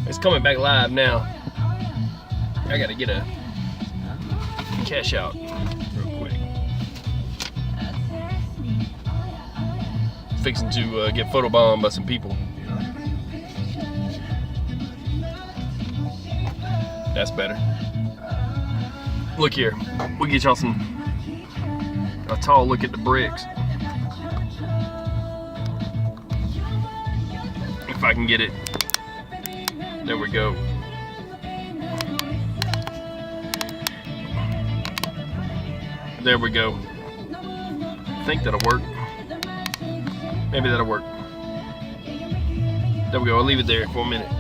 It's coming back live now. I gotta get a cash out real quick. Fixing to get photobombed by some people. That's better. Look here. We'll get y'all a tall look at the bricks. If I can get it. There we go. There we go. I think that'll work. Maybe that'll work. There we go. I'll leave it there for a minute.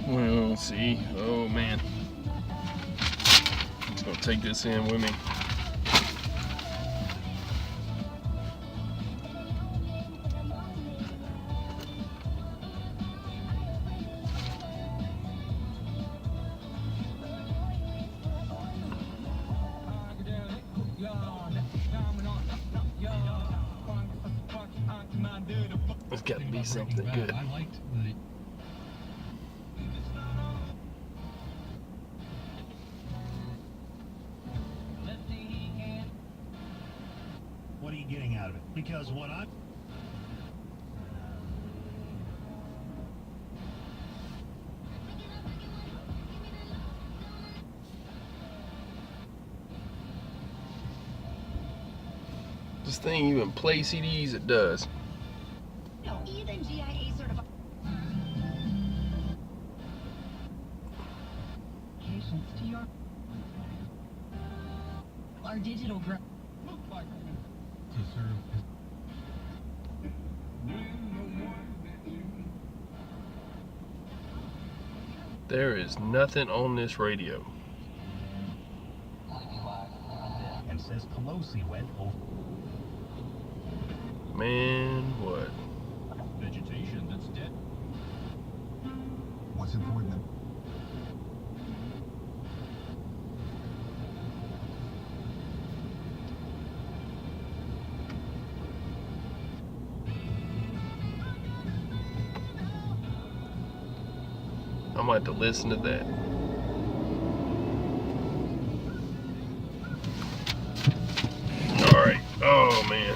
Well, let's see. Oh man. I'm just gonna take this in with me. It's got to be something good. What are you getting out of it? Because what I'm... This thing even play CDs? It does. Even GIA certified. To your our digital growth. Look like to serve. There is nothing on this radio. And says Pelosi went over. Man, what? Vegetation that's dead. What's important? I might have to listen to that. All right. Oh man.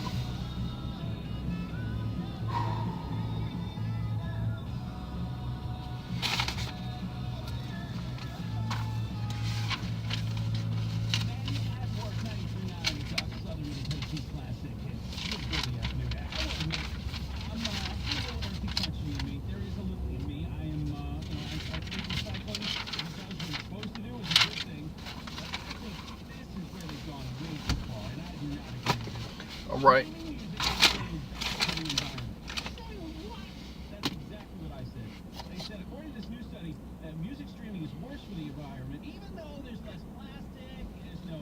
All right. That's exactly what I said. They said, according to this new study, music streaming is worse for the environment, even though there's less plastic, there's no,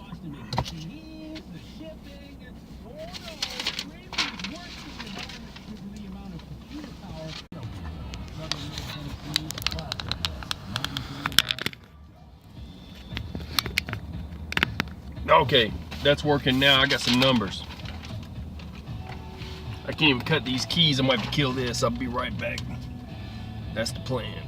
cost to make CDs, the shipping. Oh no, streaming is worse for the environment because of the amount of computer power. Okay, that's working now. I got some numbers. I can't even cut these keys. I'm gonna have to kill this. I'll be right back. That's the plan.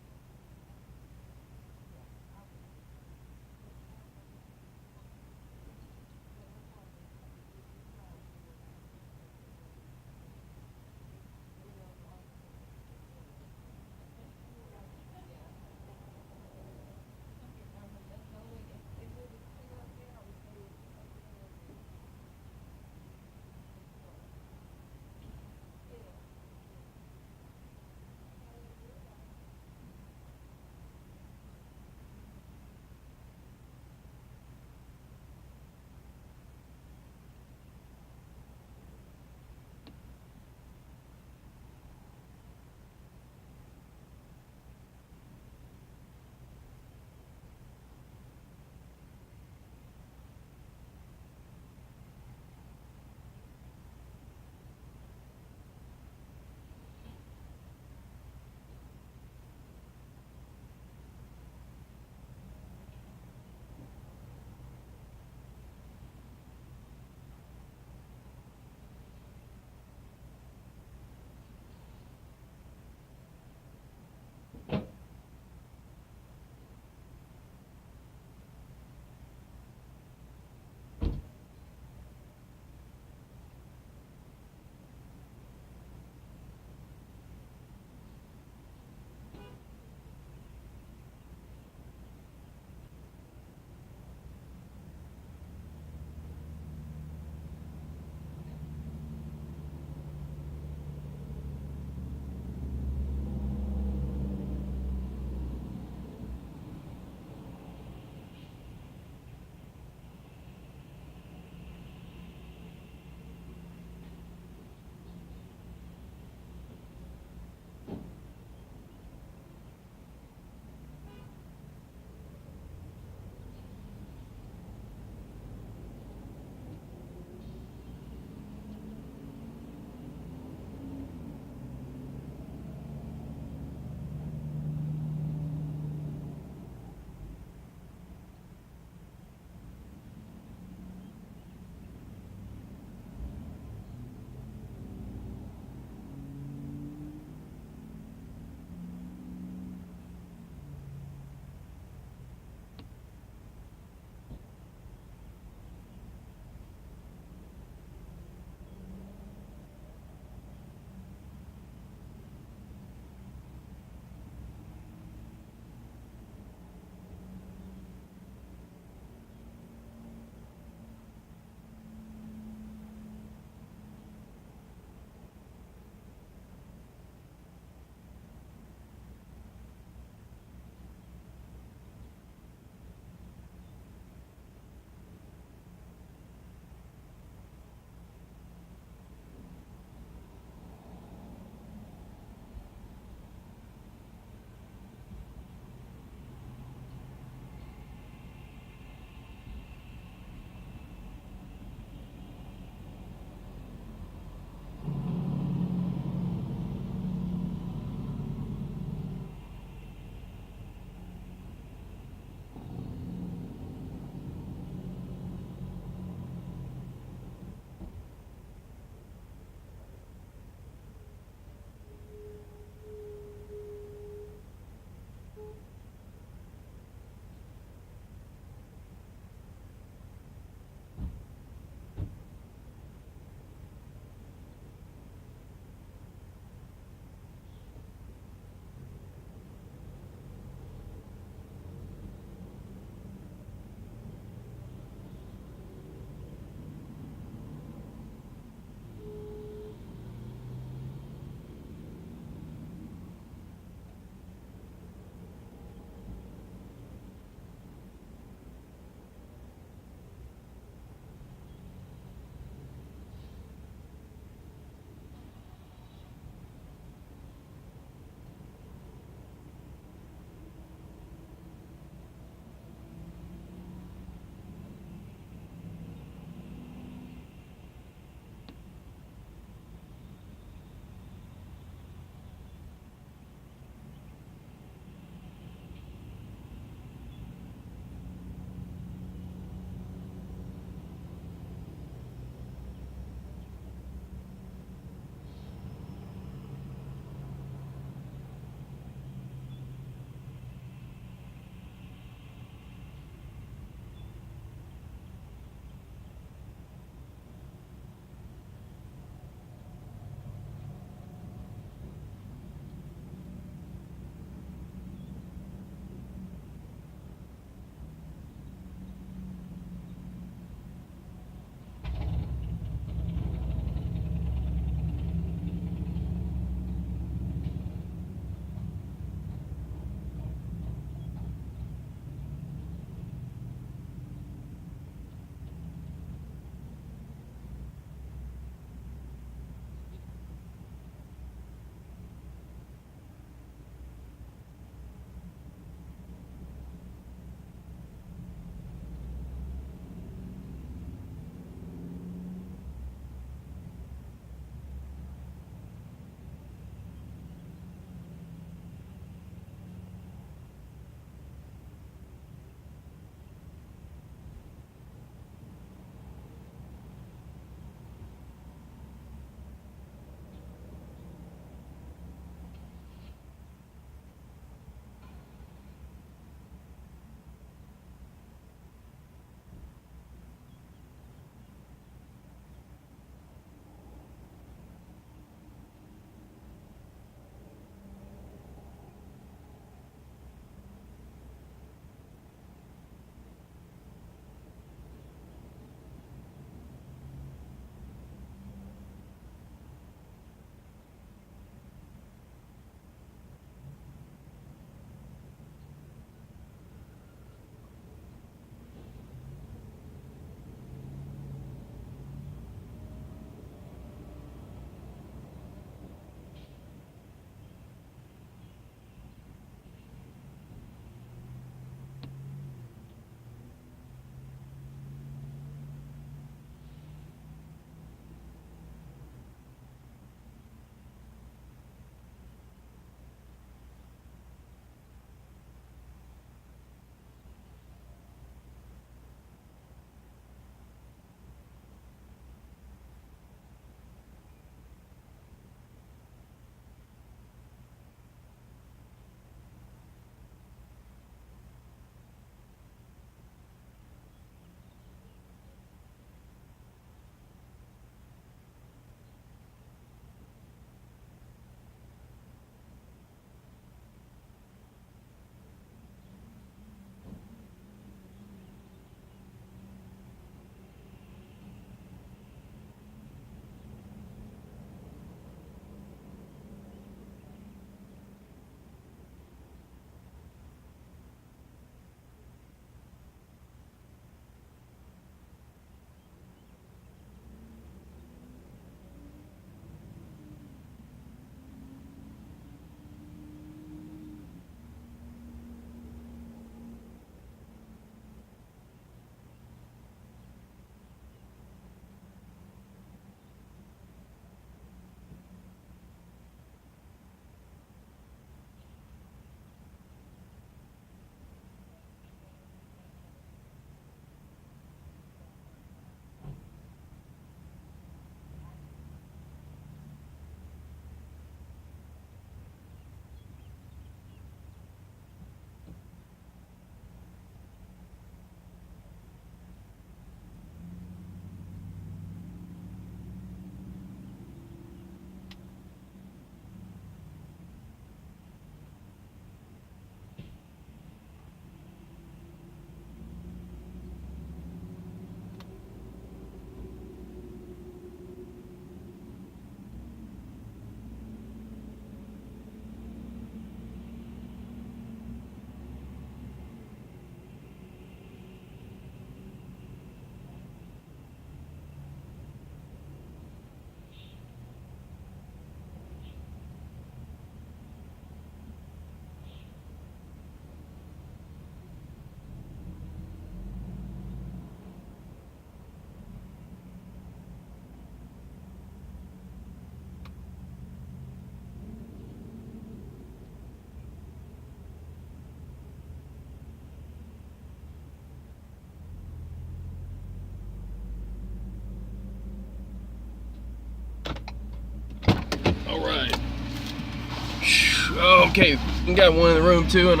Okay, we got one in the room too, and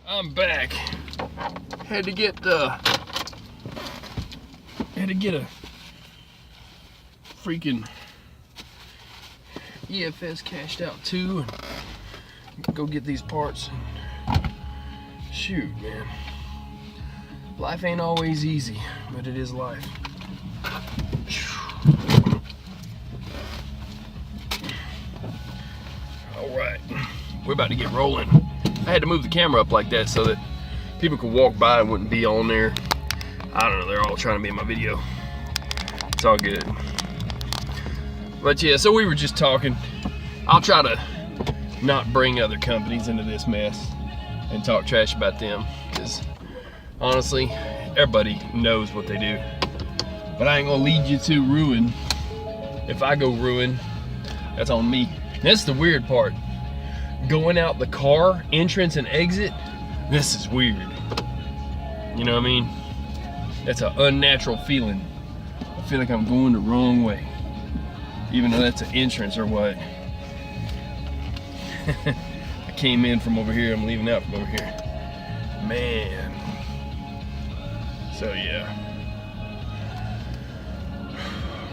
I'm back. Had to get a freaking EFS cashed out too, and go get these parts. Shoot, man. Life ain't always easy, but it is life. All right, we're about to get rolling. I had to move the camera up like that so that people could walk by and wouldn't be on there. I don't know, they're all trying to be in my video. It's all good. But yeah, so we were just talking. I'll try to not bring other companies into this mess and talk trash about them, because honestly, everybody knows what they do. But I ain't gonna lead you to ruin. If I go ruin, that's on me. And that's the weird part. Going out the car, entrance and exit, this is weird. You know what I mean? That's an unnatural feeling. I feel like I'm going the wrong way, even though that's an entrance or what. I came in from over here, I'm leaving out from over here. Man. So yeah.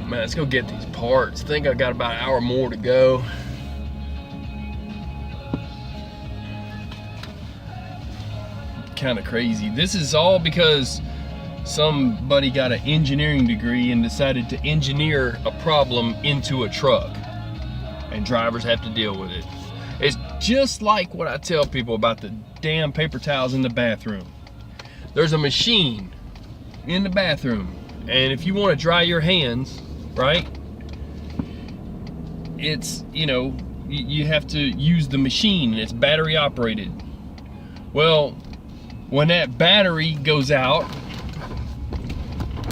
Man, let's go get these parts. I think I got about an hour more to go. Kind of crazy. This is all because somebody got an engineering degree and decided to engineer a problem into a truck, and drivers have to deal with it. It's just like what I tell people about the damn paper towels in the bathroom. There's a machine in the bathroom, and if you want to dry your hands, right, it's, you know, you have to use the machine, and it's battery operated. Well, when that battery goes out,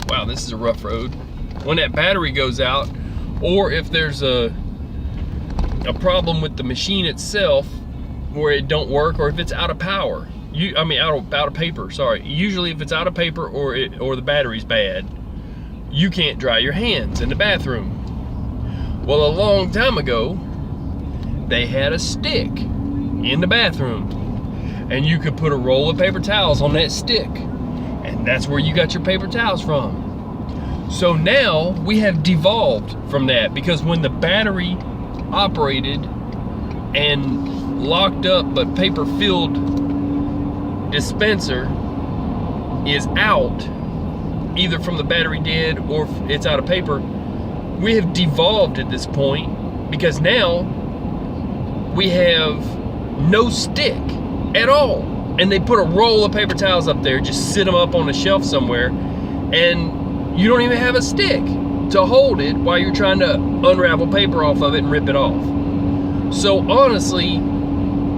wow, this is a rough road. When that battery goes out, or if there's a problem with the machine itself where it don't work, or if it's out of power, out of paper, sorry. Usually if it's out of paper or the battery's bad, you can't dry your hands in the bathroom. Well, a long time ago, they had a stick in the bathroom, and you could put a roll of paper towels on that stick, and that's where you got your paper towels from. So now we have devolved from that, because when the battery operated and locked up but paper filled dispenser is out, either from the battery dead or it's out of paper, we have devolved at this point, because now we have no stick at all, and they put a roll of paper towels up there, just sit them up on a shelf somewhere, and you don't even have a stick to hold it while you're trying to unravel paper off of it and rip it off. So honestly,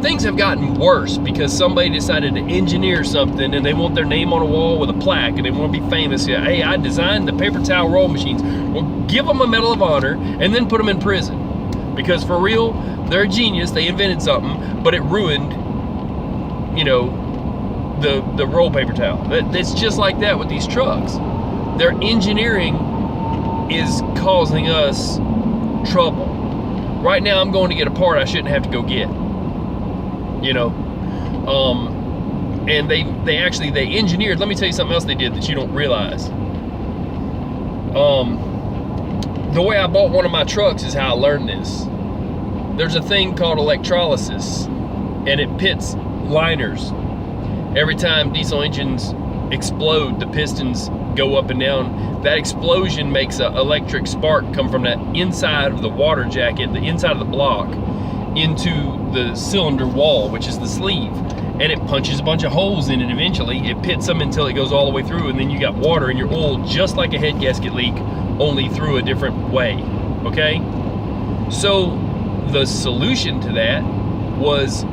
things have gotten worse because somebody decided to engineer something, and they want their name on a wall with a plaque, and they want to be famous. Yeah, hey, I designed the paper towel roll machines. Well, give them a Medal of Honor and then put them in prison, because for real, they're a genius. They invented something, but it ruined, you know, the roll paper towel. It's just like that with these trucks. Their engineering is causing us trouble. Right now, I'm going to get a part I shouldn't have to go get. You know, and they engineered. Let me tell you something else they did that you don't realize. The way I bought one of my trucks is how I learned this. There's a thing called electrolysis, and it pits liners. Every time diesel engines explode, the pistons go up and down. That explosion makes an electric spark come from that inside of the water jacket, the inside of the block, into the cylinder wall, which is the sleeve, and it punches a bunch of holes in it. Eventually it pits them until it goes all the way through, and then you got water in your oil, just like a head gasket leak, only through a different way. Okay, so the solution to that was,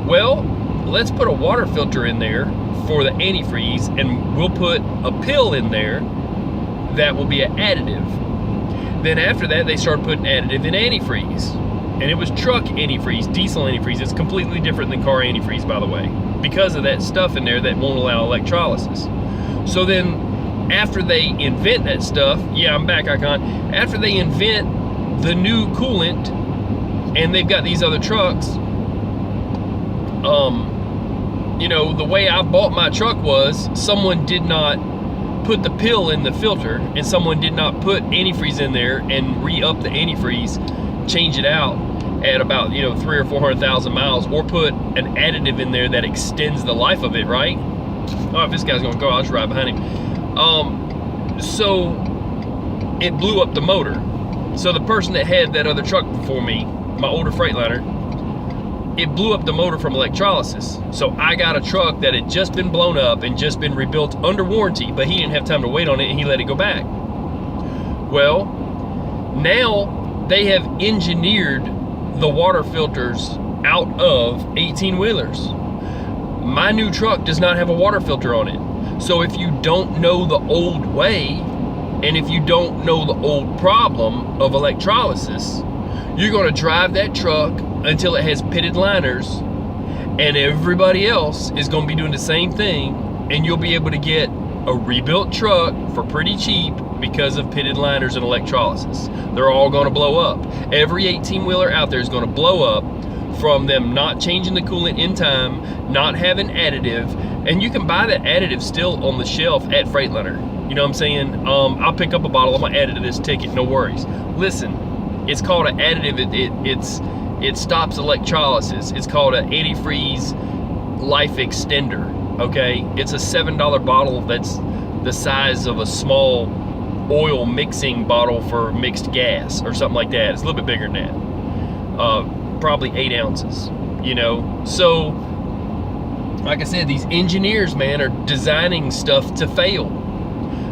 well, let's put a water filter in there for the antifreeze, and we'll put a pill in there that will be an additive. Then after that, they started putting additive in antifreeze, and it was truck antifreeze, diesel antifreeze. It's completely different than car antifreeze, by the way, because of that stuff in there that won't allow electrolysis. So then after they invent that stuff, yeah, I'm back, Icon. After they invent the new coolant, and they've got these other trucks, you know, the way I bought my truck was someone did not put the pill in the filter, and someone did not put antifreeze in there and re-up the antifreeze, change it out at about, you know, 300,000 or 400,000 miles, or put an additive in there that extends the life of it, right? Oh, if this guy's gonna go, I'll just ride behind him. So it blew up the motor. So the person that had that other truck before me, my older Freightliner, it blew up the motor from electrolysis. So I got a truck that had just been blown up and just been rebuilt under warranty, but he didn't have time to wait on it and he let it go back. Well, now they have engineered the water filters out of 18-wheelers. My new truck does not have a water filter on it. So if you don't know the old way, and if you don't know the old problem of electrolysis, you're gonna drive that truck until it has pitted liners, and everybody else is gonna be doing the same thing, and you'll be able to get a rebuilt truck for pretty cheap because of pitted liners and electrolysis. They're all gonna blow up. Every 18-wheeler out there is gonna blow up from them not changing the coolant in time, not having additive, and you can buy that additive still on the shelf at Freightliner. You know what I'm saying? I'll pick up a bottle, I'm gonna add it to this ticket, no worries. Listen, it's called an additive, it stops electrolysis. It's called an antifreeze life extender, okay? It's a $7 bottle that's the size of a small oil mixing bottle for mixed gas or something like that. It's a little bit bigger than that. Probably 8 ounces, you know? So, like I said, these engineers, man, are designing stuff to fail.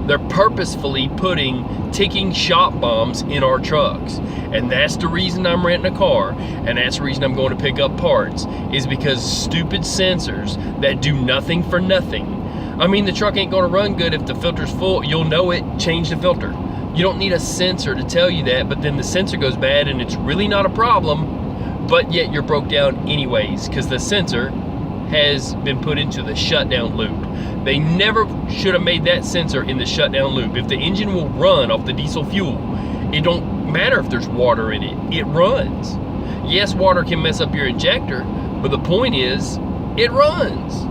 They're purposefully putting ticking shop bombs in our trucks. And that's the reason I'm renting a car, and that's the reason I'm going to pick up parts, is because stupid sensors that do nothing for nothing. I mean, the truck ain't gonna run good if the filter's full. You'll know it, change the filter. You don't need a sensor to tell you that, but then the sensor goes bad and it's really not a problem, but yet you're broke down anyways, because the sensor has been put into the shutdown loop. They never should have made that sensor in the shutdown loop. If the engine will run off the diesel fuel, it don't matter if there's water in it, it runs. Yes, water can mess up your injector, but the point is, it runs.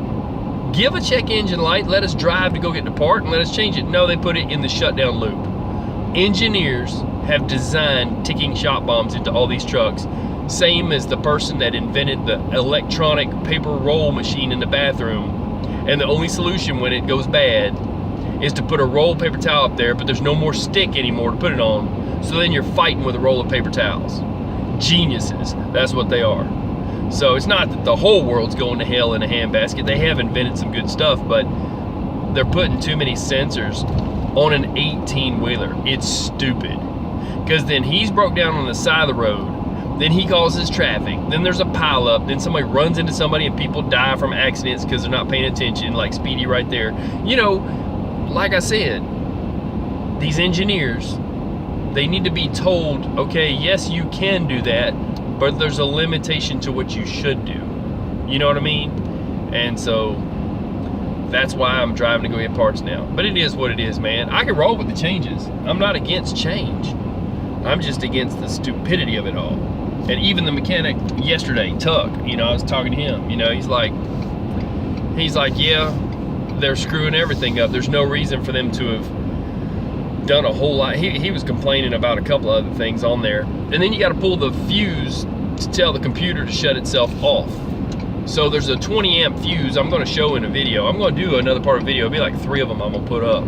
Give a check engine light, let us drive to go get the part, and let us change it. No, they put it in the shutdown loop. Engineers have designed ticking shop bombs into all these trucks. Same as the person that invented the electronic paper roll machine in the bathroom. And the only solution when it goes bad is to put a roll of paper towel up there, but there's no more stick anymore to put it on. So then you're fighting with a roll of paper towels. Geniuses, that's what they are. So it's not that the whole world's going to hell in a handbasket. They have invented some good stuff, but they're putting too many sensors on an 18-wheeler. It's stupid. Because then he's broke down on the side of the road. Then he causes traffic. Then there's a pileup. Then somebody runs into somebody and people die from accidents because they're not paying attention, like Speedy right there. You know, like I said, these engineers, they need to be told, okay, yes, you can do that, but there's a limitation to what you should do. You know what I mean? And so that's why I'm driving to go get parts now. But it is what it is, man. I can roll with the changes. I'm not against change. I'm just against the stupidity of it all. And even the mechanic yesterday, Tuck, you know, I was talking to him, you know, he's like, yeah, they're screwing everything up. There's no reason for them to have done a whole lot. He was complaining about a couple of other things on there. And then you got to pull the fuse to tell the computer to shut itself off. So there's a 20 amp fuse I'm going to show in a video. I'm going to do another part of the video. It'll be like 3 of them I'm going to put up.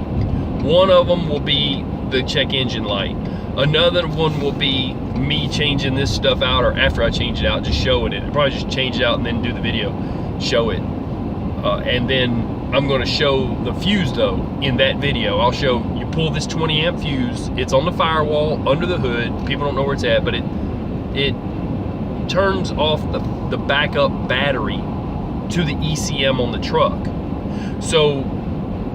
One of them will be the check engine light. Another one will be me changing this stuff out, or after I change it out, just showing it. I'll probably just change it out and then do the video, show it. And then I'm going to show the fuse though in that video. I'll show you pull this 20 amp fuse. It's on the firewall under the hood. People don't know where it's at, but it turns off the backup battery to the ECM on the truck. So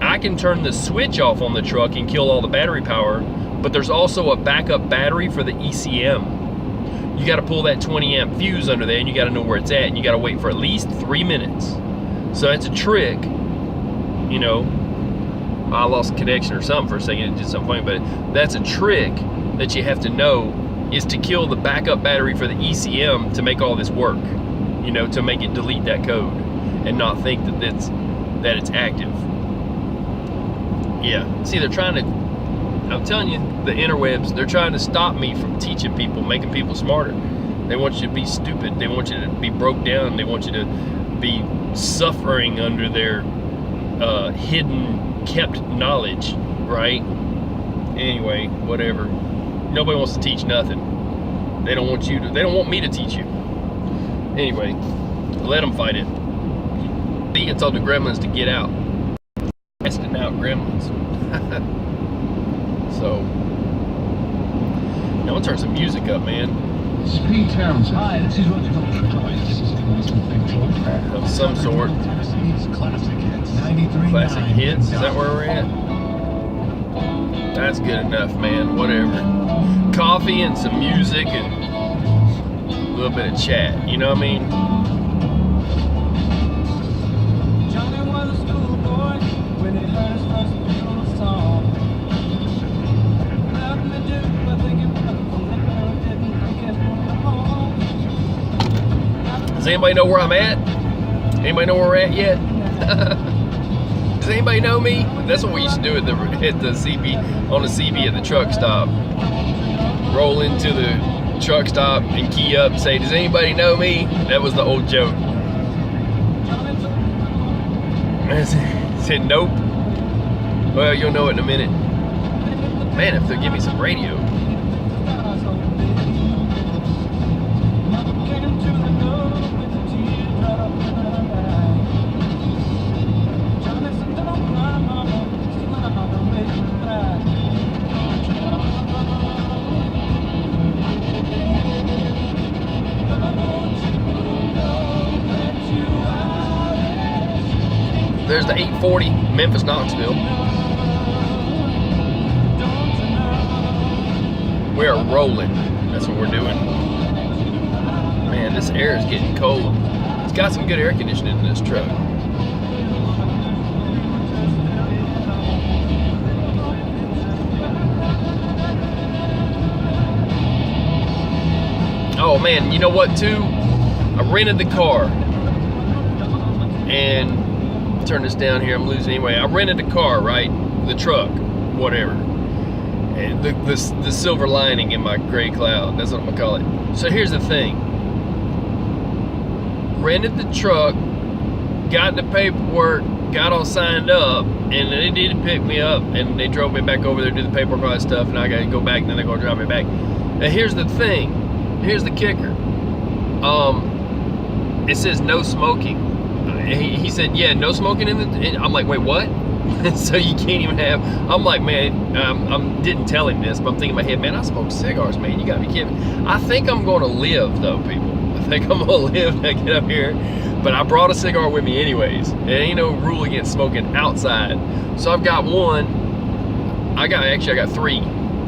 I can turn the switch off on the truck and kill all the battery power, but there's also a backup battery for the ECM. You got to pull that 20 amp fuse under there, and you got to know where it's at, and you got to wait for at least 3 minutes. So that's a trick. You know, I lost connection or something for a second. It did something funny, but that's a trick that you have to know, is to kill the backup battery for the ECM to make all this work. you know, to make it delete that code and not think that it's active. Yeah, see, they're trying to, I'm telling you, the interwebs, they're trying to stop me from teaching people, making people smarter. They want you to be stupid. They want you to be broke down. They want you to be suffering under their hidden, kept knowledge, right? Anyway, whatever. Nobody wants to teach nothing. They don't want you to, they don't want me to teach you. Anyway, let them fight it. I told the gremlins to get out. Testing out gremlins. So, now I'm gonna turn some music up, man. Speed Townsend. Hi, this is Roger Of some sort. Classic hits. 93.9. Classic hits, is that where we're at? That's good enough, man, whatever. Coffee and some music and a little bit of chat, you know what I mean? Johnny was a schoolboy when he heard his first Beatles song. Nothing to do but thinking about the liquor didn't get home. Does anybody know where I'm at? Anybody know where we're at yet? Does anybody know me? That's what we used to do at the CB, on the CB at the truck stop. Roll into the truck stop and key up and say, does anybody know me? That was the old joke. I said, nope. Well, you'll know it in a minute. Man, if they'll give me some radio. There's the 840 Memphis Knoxville. We are rolling. That's what we're doing. Man, this air is getting cold. It's got some good air conditioning in this truck. Oh man, you know what too? I rented the car. And turn this down here, I'm losing anyway. I rented a car, right? The truck, whatever. And the silver lining in my gray cloud, that's what I'm gonna call it. So here's the thing. Rented the truck, got the paperwork, got all signed up, and they did pick me up and they drove me back over there to do the paperwork, all that stuff, and I gotta go back and then they're gonna drive me back. Now here's the thing, here's the kicker. It says no smoking. He said, yeah, no smoking in the, and I'm like, wait, what? So you can't even have, I'm like, man, I didn't tell him this, but I'm thinking in my head, man, I smoke cigars, man, you gotta be kidding. I think I'm gonna live though, people. I think I'm gonna live when I get up here, but I brought a cigar with me anyways. There ain't no rule against smoking outside. So I've got one, I got three.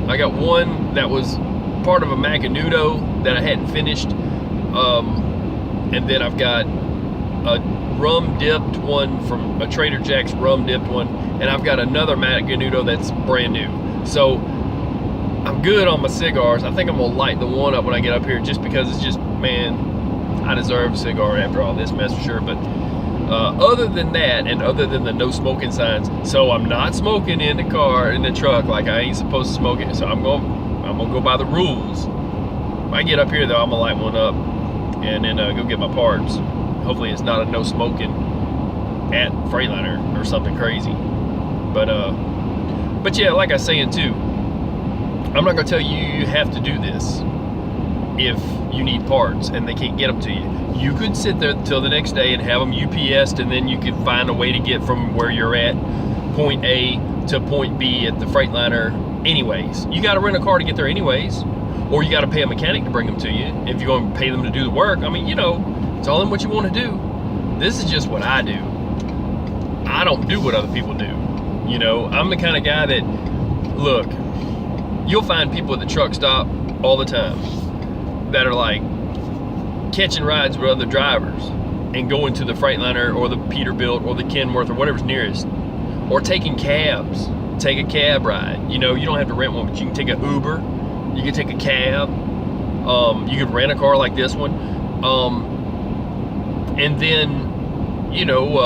I got one that was part of a Macanudo that I hadn't finished, and then I've got a rum dipped one from a Trader Jack's rum dipped one, and I've got another Macanudo that's brand new. So I'm good on my cigars. I think I'm gonna light the one up when I get up here, just because it's just, man, I deserve a cigar after all this mess for sure. But other than that, and other than the no smoking signs, so I'm not smoking in the car, in the truck, like I ain't supposed to smoke it. So I'm gonna go by the rules. When I get up here though, I'm gonna light one up and then go get my parts. Hopefully it's not a no smoking at Freightliner or something crazy. But yeah, like I was saying too, I'm not gonna tell you you have to do this if you need parts and they can't get them to you. You could sit there till the next day and have them UPS'd, and then you could find a way to get from where you're at, point A to point B at the Freightliner anyways. You gotta rent a car to get there anyways, or you gotta pay a mechanic to bring them to you if you're gonna pay them to do the work. I mean, you know, it's all in what you want to do. This is just what I do. I don't do what other people do. You know, I'm the kind of guy that, look, you'll find people at the truck stop all the time that are like catching rides with other drivers and going to the Freightliner or the Peterbilt or the Kenworth or whatever's nearest, or taking cabs. Take a cab ride. You know, you don't have to rent one, but you can take an Uber, you can take a cab, you could rent a car like this one. And then, you know,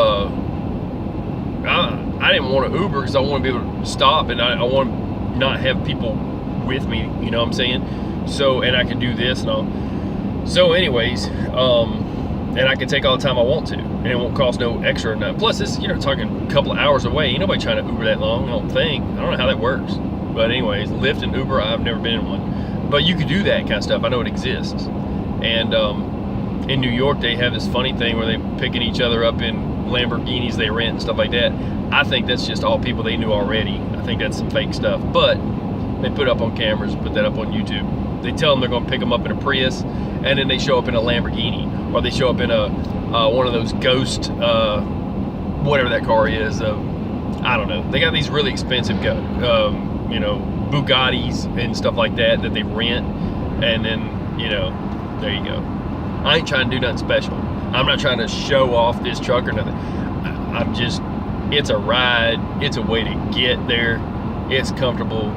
I didn't want to Uber because I want to be able to stop, and I want to not have people with me, you know what I'm saying? So, and I can do this and all. So anyways, and I can take all the time I want to, and it won't cost no extra or nothing. Plus, this, you know, talking a couple of hours away. Ain't nobody trying to Uber that long, I don't think. I don't know how that works. But anyways, Lyft and Uber, I've never been in one. But you could do that kind of stuff. I know it exists. And in New York, they have this funny thing where they picking each other up in Lamborghinis they rent and stuff like that. I think that's just all people they knew already. I think that's some fake stuff. But they put it up on cameras, put that up on YouTube. They tell them they're going to pick them up in a Prius, and then they show up in a Lamborghini, or they show up in a one of those ghost, whatever that car is. I don't know. They got these really expensive, you know, Bugattis and stuff like that they rent, and then, you know, there you go. I ain't trying to do nothing special. I'm not trying to show off this truck or nothing. I'm just, it's a ride. It's a way to get there. It's comfortable,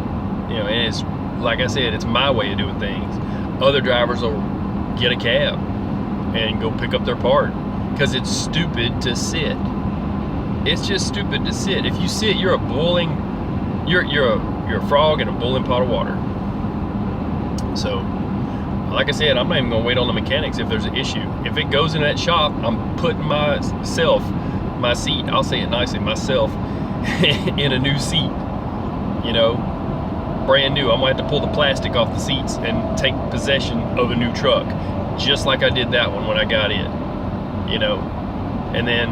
you know, and it's, like I said, it's my way of doing things. Other drivers will get a cab and go pick up their part because it's stupid to sit. It's just stupid to sit. If you sit, you're a frog in a boiling pot of water. So, like I said, I'm not even gonna wait on the mechanics if there's an issue. If it goes in that shop, I'm putting my seat, I'll say it nicely, myself, in a new seat, you know, brand new. I'm gonna have to pull the plastic off the seats and take possession of a new truck, just like I did that one when I got in, you know, and then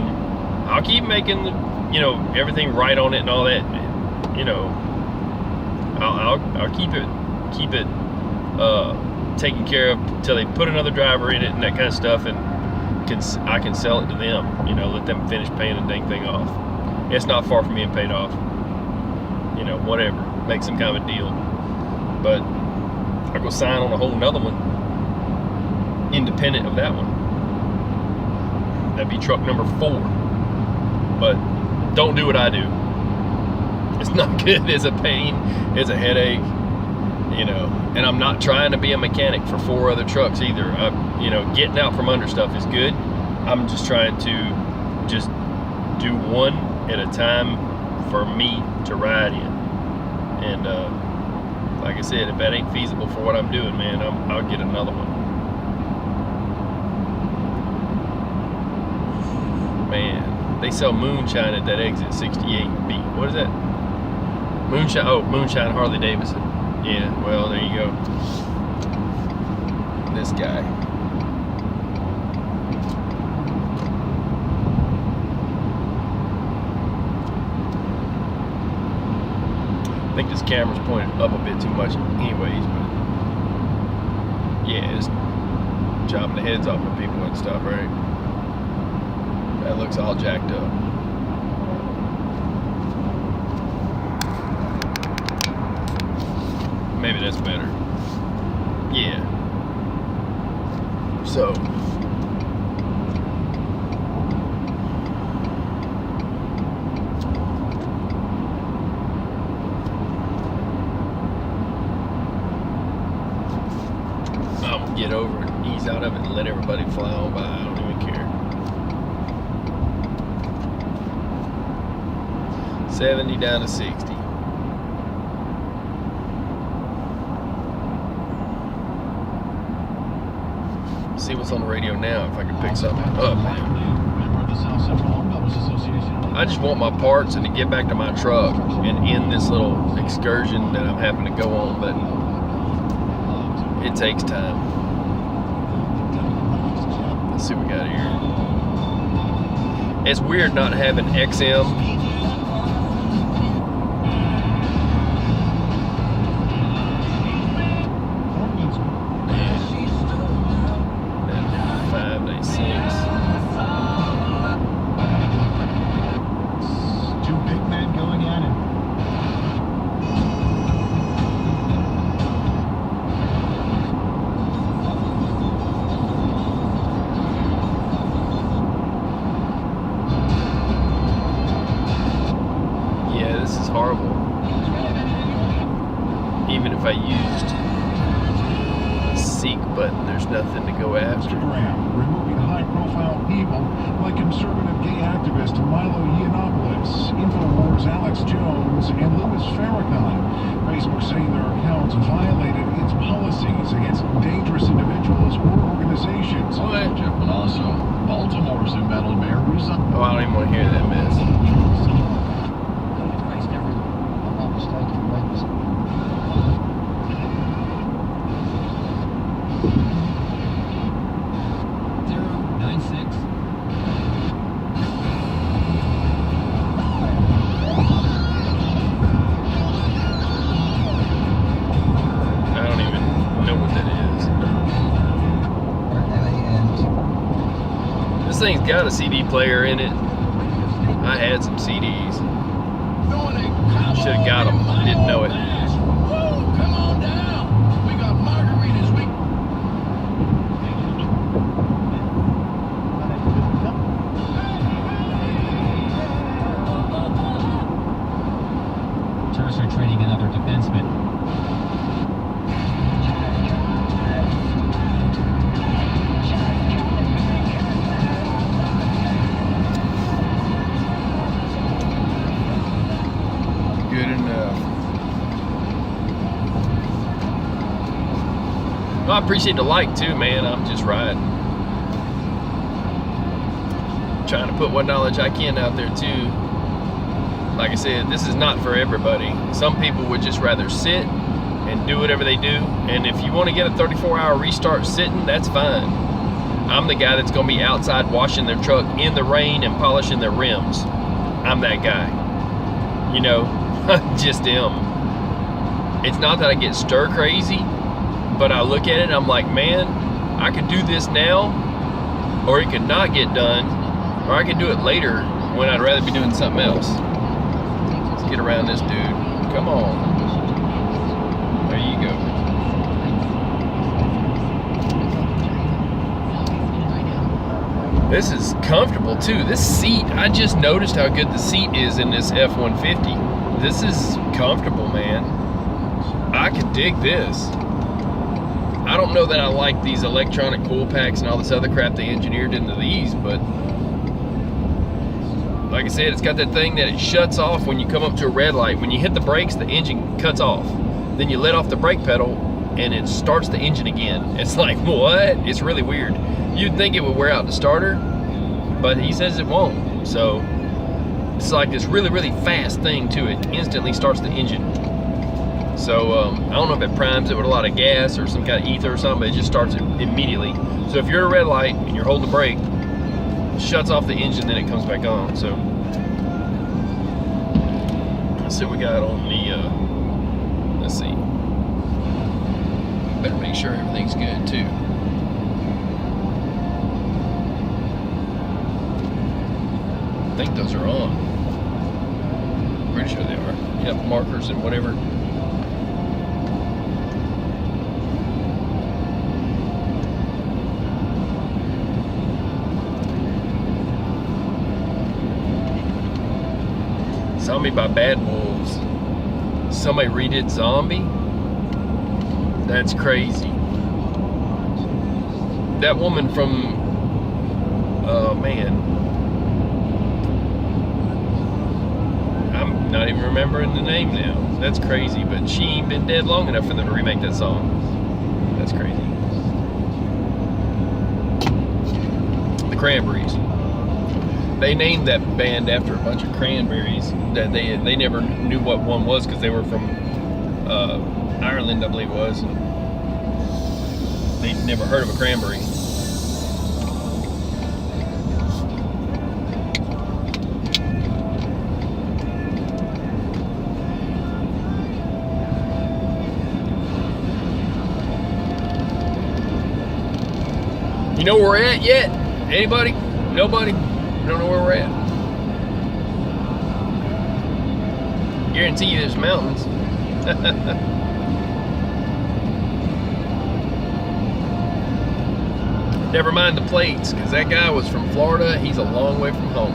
I'll keep making, you know, everything right on it and all that, you know. I'll keep it taken care of until they put another driver in it and that kind of stuff, and I can sell it to them, you know, let them finish paying the dang thing off. It's not far from being paid off, you know, whatever, make some kind of a deal. But I'll go sign on a whole nother one independent of that one. That'd be truck number 4. But don't do what I do. It's not good. It's a pain. It's a headache, you know. And I'm not trying to be a mechanic for 4 other trucks either. You know, getting out from under stuff is good. I'm just trying to just do one at a time for me to ride in. And like I said, if that ain't feasible for what I'm doing, man, I'll get another one. Man, they sell moonshine at that exit 68B. What is that? Moonshine. Oh, moonshine Harley Davidson. Yeah, well, there you go. This guy. I think this camera's pointed up a bit too much anyways, but yeah, it's chopping the heads off of people and stuff, right? That looks all jacked up. Maybe that's better. Yeah. So. I'm gonna get over it, ease out of it, and let everybody fly on by. I don't even care. 70 down to 60. See what's on the radio now, if I can pick something up. Member of the South Central Home Builders Association. I just want my parts and to get back to my truck and end this little excursion that I'm having to go on, but it takes time. Let's see what we got here. It's weird not having XM. Two big men going at it. Yeah, this is horrible. Even if I used seek button. There's nothing to go after. Instagram removing high-profile people like conservative gay activist Milo Yiannopoulos, Infowars Alex Jones, and Louis Farrakhan. Facebook saying their accounts violated its policies against dangerous individuals or organizations. What? And also, Baltimore's embattled mayor resigned. Oh, I don't even want to hear that mess. I don't even know what that is. This thing's got a CD player in it. I had some CDs. Should have got them. Didn't know it. Come on down. We got margaritas. Terps are training another defenseman. Good enough. Well, I appreciate the like too, man. I'm just riding. Trying to put what knowledge I can out there too. Like I said, this is not for everybody. Some people would just rather sit and do whatever they do. And if you want to get a 34-hour restart sitting, that's fine. I'm the guy that's going to be outside washing their truck in the rain and polishing their rims. I'm that guy. You know, just him. It's not that I get stir crazy, but I look at it and I'm like, man, I could do this now, or it could not get done, or I could do it later when I'd rather be doing something else. Let's get around this dude. Come on. There you go. This is comfortable too. This seat, I just noticed how good the seat is in this F-150. This is comfortable, man. I could dig this. I don't know that I like these electronic cool packs and all this other crap they engineered into these, but like I said, it's got that thing that it shuts off when you come up to a red light. When you hit the brakes, the engine cuts off. Then you let off the brake pedal and it starts the engine again. It's like, what? It's really weird. You'd think it would wear out the starter, but he says it won't. So it's like this really, really fast thing too. It instantly starts the engine. So I don't know if it primes it with a lot of gas or some kind of ether or something, but it just starts it immediately. So if you're at a red light and you're holding the brake, it shuts off the engine, then it comes back on. So let's see what we got on the, let's see. Better make sure everything's good too. I think those are on. Pretty sure they are. Yep, markers and whatever. Zombie by Bad Wolves. Somebody redid Zombie? That's crazy. That woman from, oh man. I'm not even remembering the name now. That's crazy, but she ain't been dead long enough for them to remake that song. That's crazy. The Cranberries. They named that band after a bunch of cranberries that they never knew what one was because they were from Ireland, I believe it was. And they'd never heard of a cranberry. You know where we're at yet? Anybody? Nobody? Don't know where we're at. Guarantee you there's mountains. Never mind the plates, because that guy was from Florida. He's a long way from home.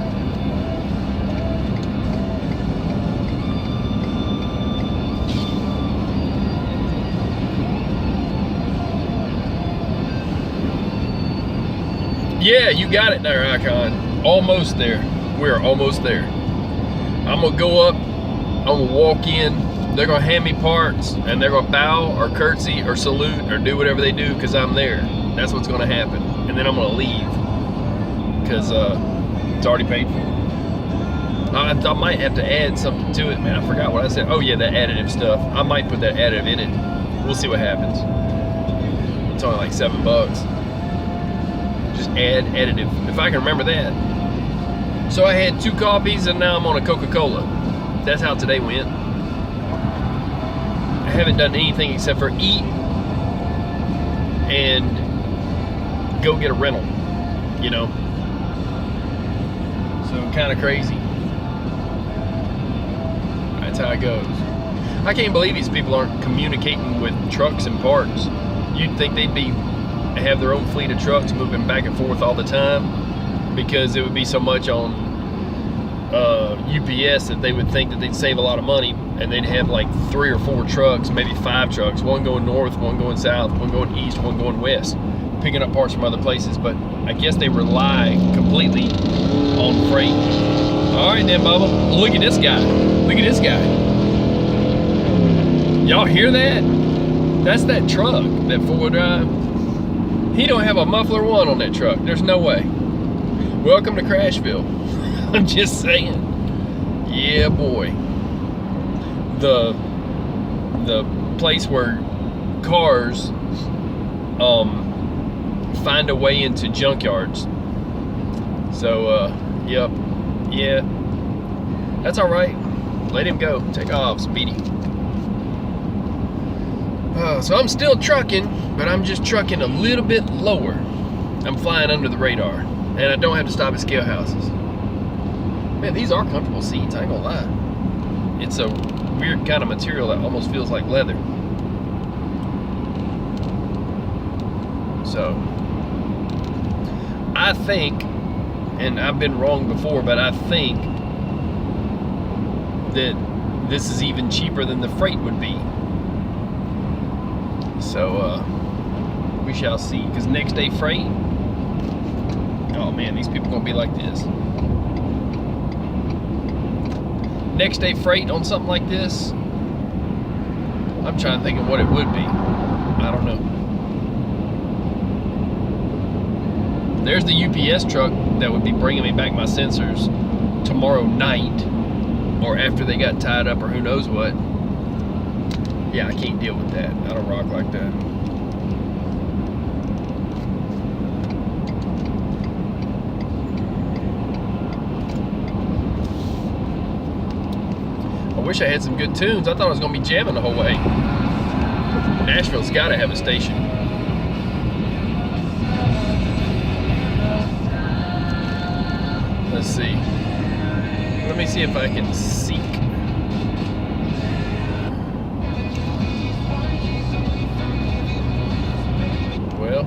Yeah, you got it there, Icon. Almost there. We're almost there. I'm gonna go up, I'm gonna walk in, they're gonna hand me parts, and they're gonna bow or curtsy or salute or do whatever they do because I'm there. That's what's gonna happen. And then I'm gonna leave because it's already paid for. I might have to add something to it, man. I forgot what I said. Oh yeah, that additive stuff. I might put that additive in it. We'll see what happens. It's only like $7. Just add additive, if I can remember that. So I had 2 coffees and now I'm on a Coca-Cola. That's how today went. I haven't done anything except for eat and go get a rental, you know. So kind of crazy. That's how it goes. I can't believe these people aren't communicating with trucks and parts. You'd think they'd have their own fleet of trucks moving back and forth all the time, because it would be so much on UPS that they would think that they'd save a lot of money, and they'd have like 3 or 4 trucks, maybe 5 trucks, one going north, one going south, one going east, one going west, picking up parts from other places. But I guess they rely completely on freight. All right then, Bubba, look at this guy. Look at this guy. Y'all hear that? That's that truck, that 4-wheel drive. He don't have a muffler one on that truck. There's no way. Welcome to Crashville. I'm just saying. Yeah, boy. The place where cars find a way into junkyards. So, yep. Yeah. That's all right. Let him go. Take off, Speedy. So I'm still trucking, but I'm just trucking a little bit lower. I'm flying under the radar, and I don't have to stop at scale houses. Man, these are comfortable seats, I ain't gonna lie. It's a weird kind of material that almost feels like leather. So, I think, and I've been wrong before, but I think that this is even cheaper than the freight would be. So, we shall see. Because next day freight, oh man, these people gonna be like this. Next day freight on something like this, I'm trying to think of what it would be. I don't know. There's the UPS truck that would be bringing me back my sensors tomorrow night, or after they got tied up, or who knows what. Yeah, I can't deal with that. I don't rock like that. I wish I had some good tunes. I thought I was going to be jamming the whole way. Nashville's got to have a station. Let's see. Let me see if I can seek. Well,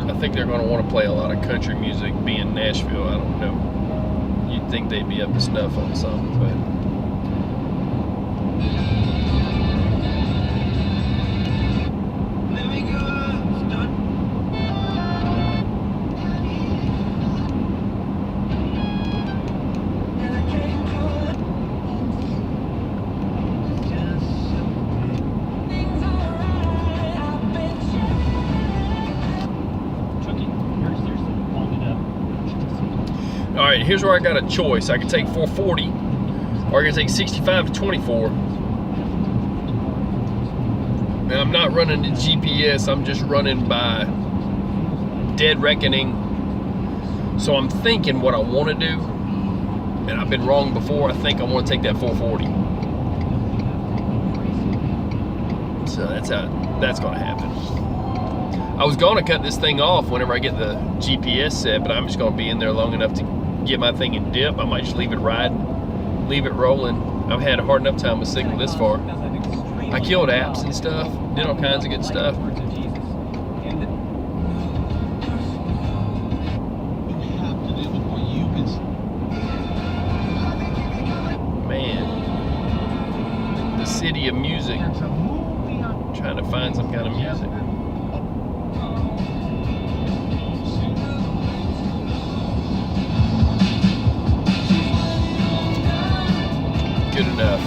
I think they're going to want to play a lot of country music, being Nashville. I don't know. You'd think they'd be up to snuff on something, but Alright, here's where I got a choice. I can take 440, or I can take 65 to 24. Now, I'm not running the GPS, I'm just running by dead reckoning. So I'm thinking what I want to do, and I've been wrong before. I think I want to take that 440. So that's going to happen. I was going to cut this thing off whenever I get the GPS set, but I'm just going to be in there long enough to get my thing in dip. I might just leave it riding, leave it rolling. I've had a hard enough time with Signal this far. I killed apps and stuff, did all kinds of good stuff. Man, the city of music. Trying to find some kind of music. good enough.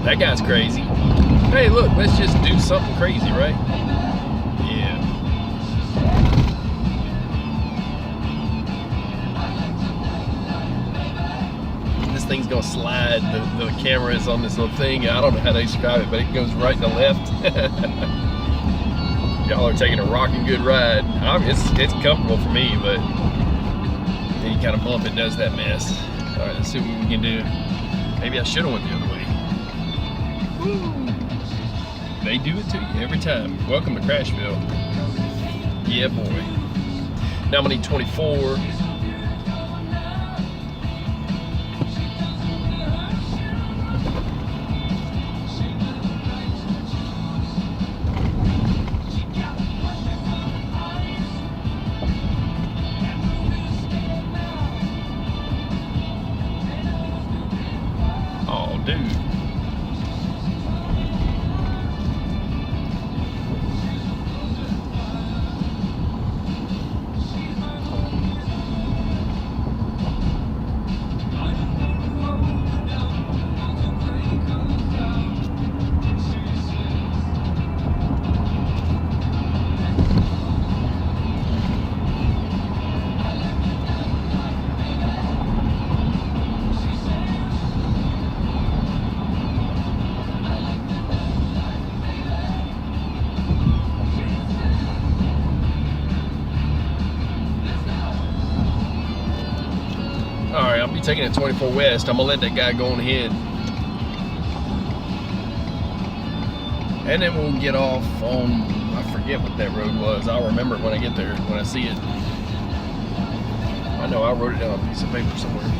That guy's crazy. Hey, look, let's just do something crazy, right? Yeah. This thing's gonna slide. The camera is on this little thing. I don't know how they describe it, but it goes right to left. Y'all are taking a rocking good ride. It's comfortable for me, but then you kind of bump, it does that mess. All right, let's see what we can do. Maybe I should have went the other way. They do it to you every time. Welcome to Crashville. Yeah, boy. Now I'm gonna need 24. Oh, dude. Alright, I'll be taking it 24 West. I'm gonna let that guy go on ahead. And then we'll get off on, I forget what that road was. I'll remember it when I get there, when I see it. I know I wrote it down on a piece of paper somewhere.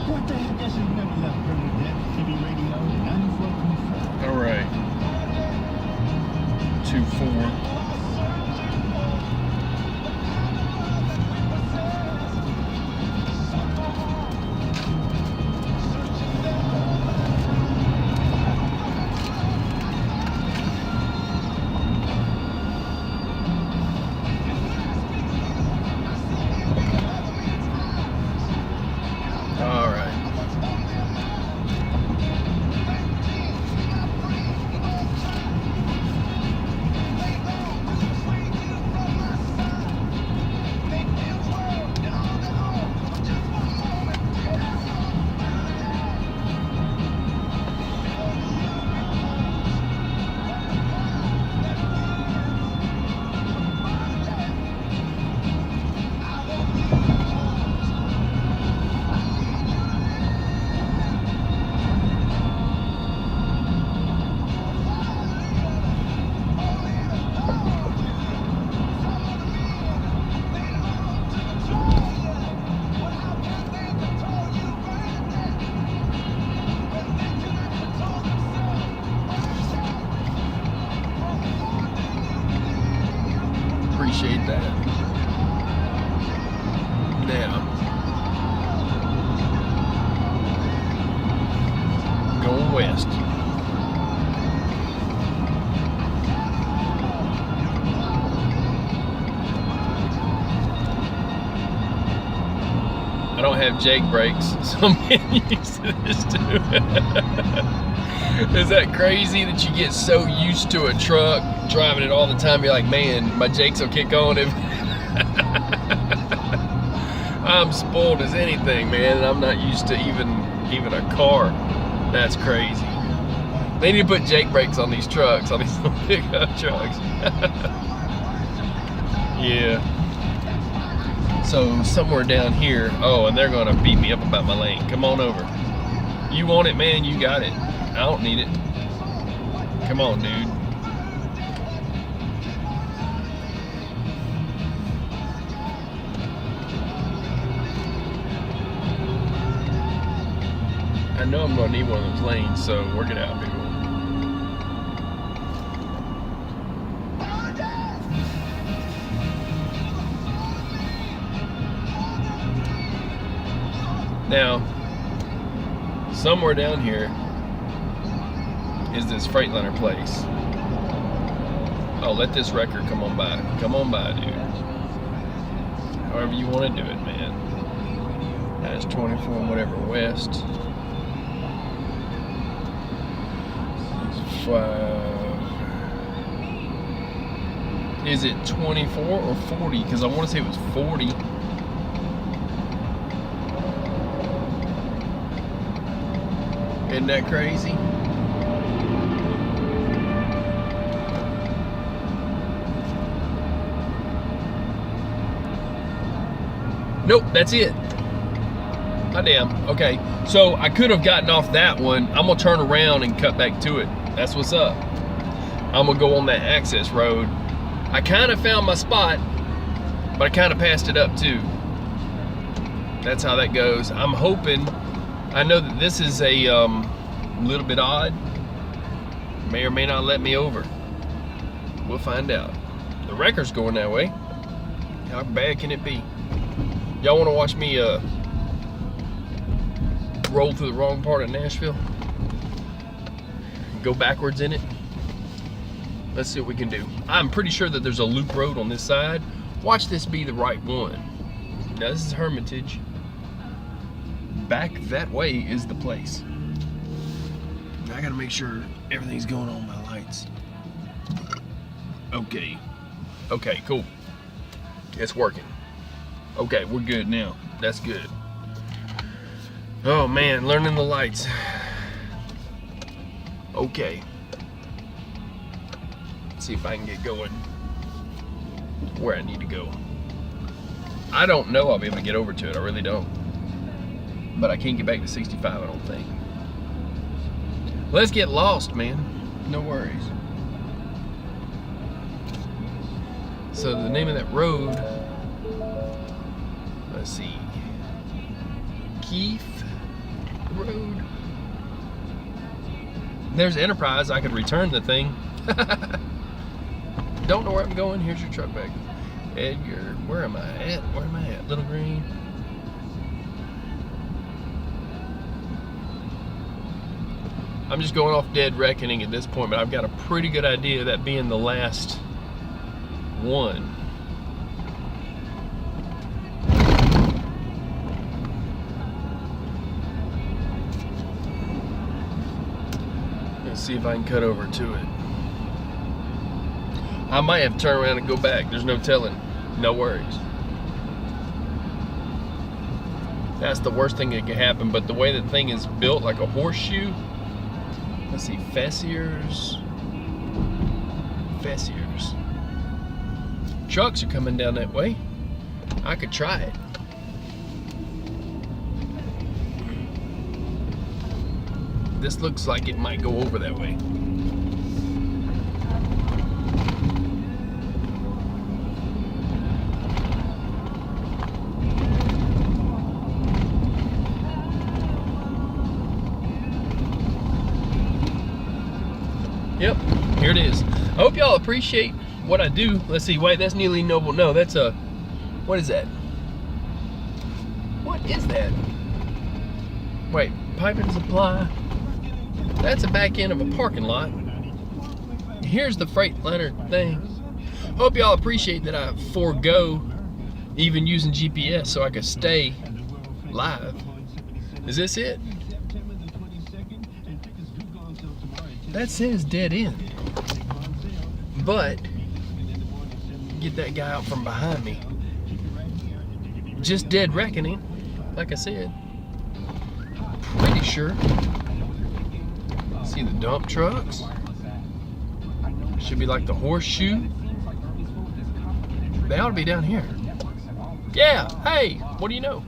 What the heck? This is never left Bernadette City Radio 94.4. All right. 2-4. All right. Appreciate that. Now, going west. I don't have Jake brakes, so I'm getting used to this too. Is that crazy that you get so used to a truck, driving it all the time, you're like, man, my Jakes will kick on if I'm spoiled as anything, man, and I'm not used to even a car. That's crazy. They need to put Jake brakes on these trucks, on these little pickup trucks. Yeah. So somewhere down here, oh, and they're gonna beat me up about my lane. Come on over. You want it, man, you got it. I don't need it. Come on, dude. I know I'm gonna need one of those lanes, so work it out, people. Now, somewhere down here is this Freightliner place. Oh, let this wrecker come on by. Come on by, dude. However you want to do it, man. That's 24 whatever west. 5. Is it 24 or 40? Because I want to say it was 40. Isn't that crazy? Nope, that's it. Oh, damn. Okay, so I could have gotten off that one. I'm gonna turn around and cut back to it. That's what's up. I'm gonna go on that access road. I kind of found my spot, but I kind of passed it up too. That's how that goes. I'm hoping. I know that this is a little bit odd. May or may not let me over. We'll find out. The wrecker's going that way. How bad can it be? Y'all want to watch me roll through the wrong part of Nashville? Go backwards in it? Let's see what we can do. I'm pretty sure that there's a loop road on this side. Watch this be the right one. Now this is Hermitage. Back that way is the place. I gotta make sure everything's going on my lights. Okay. Okay, cool. It's working. Okay, we're good now. That's good. Oh man, learning the lights. Okay. Let's see if I can get going where I need to go. I don't know I'll be able to get over to it. I really don't. But I can't get back to 65, I don't think. Let's get lost, man. No worries. So the name of that road, let's see, Keith Road. There's Enterprise. I could return the thing. Don't know where I'm going. Here's your truck back. Edgar, where am I at? Where am I at? Little Green. I'm just going off dead reckoning at this point, but I've got a pretty good idea of that being the last one. Let's see if I can cut over to it. I might have to turn around and go back. There's no telling. No worries. That's the worst thing that could happen, but the way the thing is built like a horseshoe. Let's see, Fassier's. Trucks are coming down that way. I could try it. This looks like it might go over that way. Yep, here it is. I hope y'all appreciate what I do. Let's see, wait, that's Neely Noble. No, that's a, what is that? What is that? Wait, pipe and supply. That's a back end of a parking lot. Here's the Freightliner thing. Hope y'all appreciate that I forego even using GPS so I could stay live. Is this it? That says dead end. But get that guy out from behind me. Just dead reckoning, like I said. Pretty sure. See the dump trucks? Should be like the horseshoe. They ought to be down here. Yeah, hey, what do you know?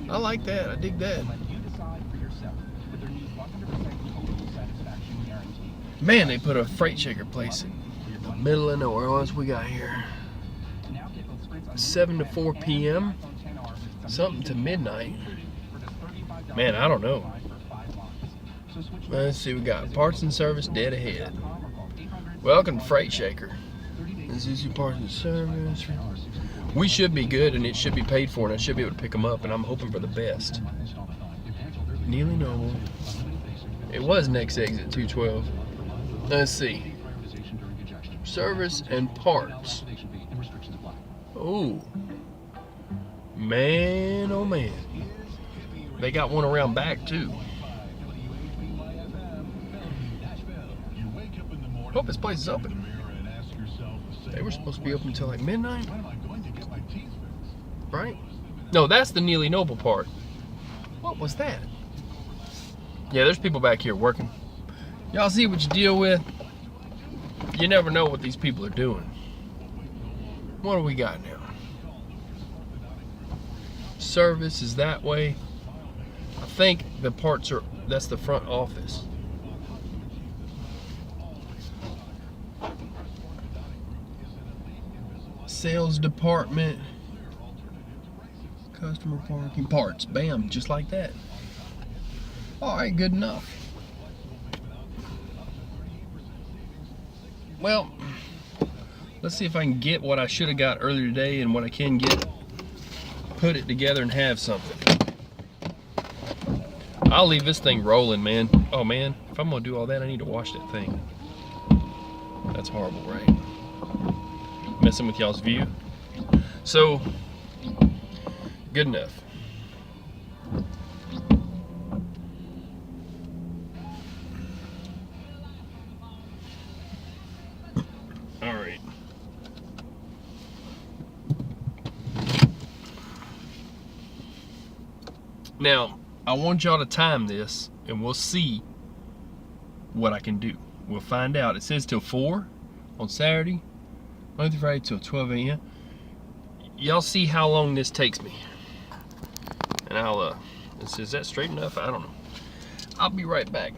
I like that. I dig that. Man, they put a freight shaker place in the middle of nowhere. What else we got here? 7 to 4 p.m. Something to midnight. Man, I don't know. Let's see, we got parts and service dead ahead. Welcome to Freight Shaker. This is your parts and service. We should be good and it should be paid for and I should be able to pick them up and I'm hoping for the best. Neely Noble. It was next exit 212. Let's see. Service and parts. Oh. Man, oh man. They got one around back too. Hope this place is open. They were supposed to be open until like midnight. Right? No, that's the Neely Noble part. What was that? Yeah, there's people back here working. Y'all see what you deal with? You never know what these people are doing. What do we got now? Service is that way. I think the parts are, that's the front office. Sales department. Customer parking, parts, bam, just like that. All right, good enough. Well, let's see if I can get what I should have got earlier today and what I can get, put it together and have something. I'll leave this thing rolling, man. Oh man, if I'm gonna do all that, I need to wash that thing. That's horrible, right? Messing with y'all's view. So, good enough. All right. Now, I want y'all to time this and we'll see what I can do. We'll find out. It says till 4 on Saturday, Monday through Friday till 12 a.m. Y'all see how long this takes me. And I'll, is that straight enough? I don't know. I'll be right back.